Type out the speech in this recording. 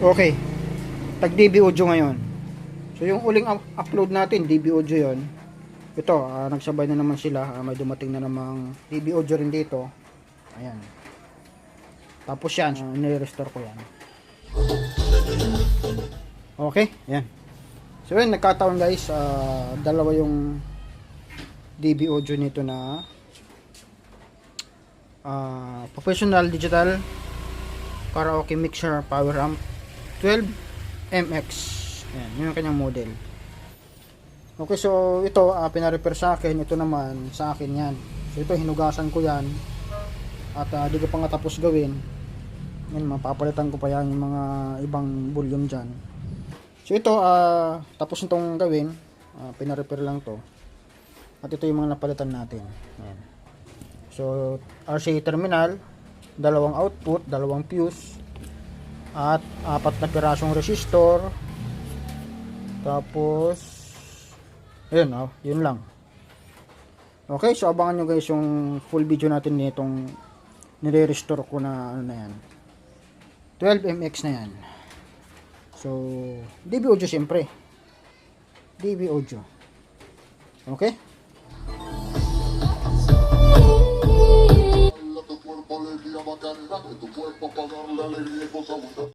Okay, tag DB Audio ngayon. So yung uling upload natin, DB Audio yon. Ito, nagsabay na naman sila. May dumating na namang DB Audio rin dito. Ayan. Tapos yan, nire-restore ko yan. Okay, yan. So yun, nagkataon guys, dalawa yung DB Audio nito na professional digital karaoke mixer power amp 12MX. Ayan, yun yung kanyang model. Okay, so ito pina-repair sa akin. Ito naman sa akin yan. So ito hinugasan ko yan at di ko pa nga tapos gawin. Yan, mapapalitan ko pa yan yung mga ibang volume dyan. So ito tapos nitong gawin, pina-repair lang to. At ito yung mga napalitan natin. Ayan. So RCA terminal, dalawang output, dalawang fuse, at 4 na pirasong resistor. Tapos ayun, yun lang. Okay, so abangan nyo guys yung full video natin nitong nire-restore ko na ano na yan, 12MX na yan. So DB Audio siyempre, DB Audio. Okay, tu cuerpo alegría bacana, que tu cuerpo para darle alegría y cosa buena.